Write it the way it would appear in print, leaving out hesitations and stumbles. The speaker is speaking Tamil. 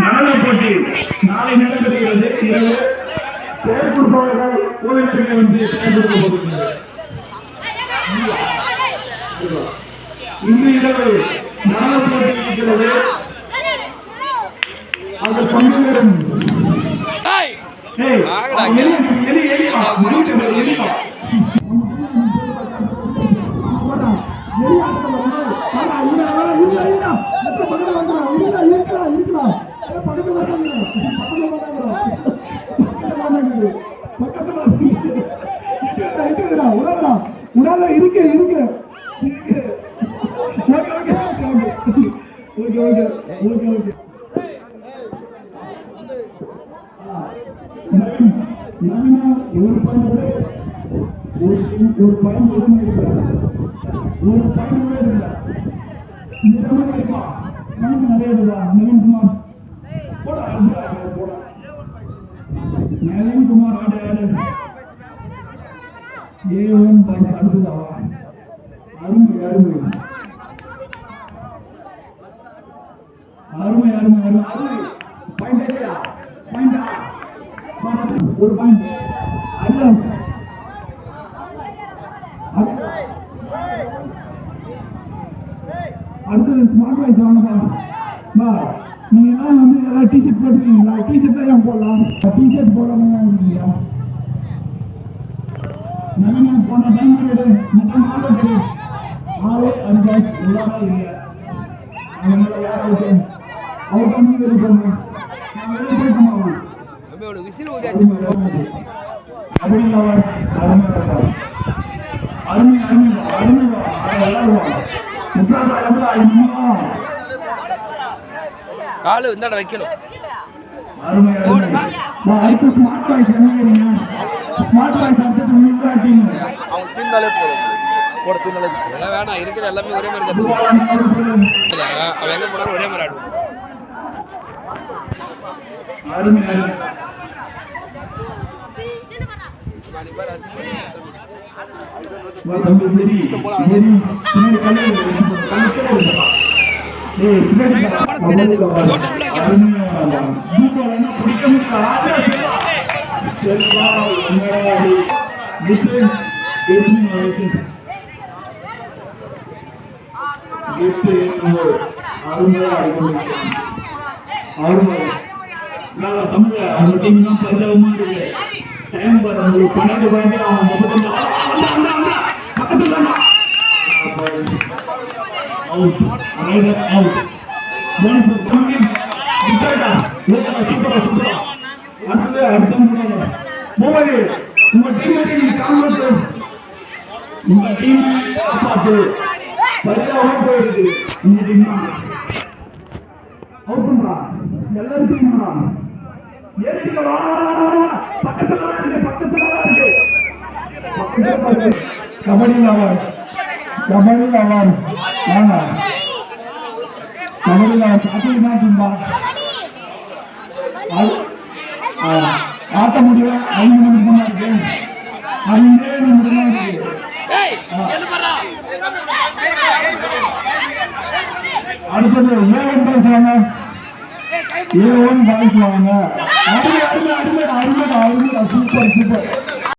நடன போட்டி நாளை நடைபெறுகிறது. இரவு பெயர் கொடுப்பவர்கள் கோவிலுக்கு வந்து பெயர் கொடுக்கப்படுகிறது. இன்று இரவு நடன போட்டி இருக்கிறது. அந்த பங்கு பெறும் உடால இருக்கு இருக்கு ஓகே ஓகே ஓகே ஓகே ஒரு பயன் நவீன்குமார் அடுத்ததாவா அருமை அருமை அருமை அருமை அருமை அருமை ஒரு பாயிண்ட் அடுத்தது ஸ்மார்ட் வாய்ஸ் வாங்கப்பா. நீங்க எல்லாம் வந்து எல்லாம் டிஷர்ட் போட்டுருக்கீங்களா? டிஷர்ட் தான் போடலாம். டிஷர்ட் போடாம இருக்கீங்களா? நவீன போன டைம் ஆறு அஞ்சு உள்ளாரா இல்லை. அதனால யாராவது அவர் பண்ணி வெளியே போகணும். நான் வெளியே போயிட்டோமா அருமை அருமை அருமை காலு இந்தாட வைக்கணும். வேணாம் இருக்கிற எல்லாமே ஒரே மாதிரி அவன் எங்க போனாலும் ஒரே மாதிரி ஆடுவோம். டைம் பாருங்க 12 பாயிண்ட் அவன் 35 பக்கத்துல தான் out rider out bonus coming விட்டா சூப்பர் சூப்பர் அடுத்த முறை மோபாய் உங்க டீம் காமெடி உங்க டீம் பாத்து சரியா போயிருக்கு. உங்க டீம் அவுட் பண்றா எல்லாரும் டீம்னா கபடி லவர் ஆட்ட முடியல 5 நிமிஷமா இருக்கு. 5 நிமிஷமா இருக்கு. அடுத்தது ஏன் பேசுவாங்க ஏன் பாய்ஸ் வாங்க. அருமை அருமை அருமை அருமை அருமை சூப்பர் சூப்பர்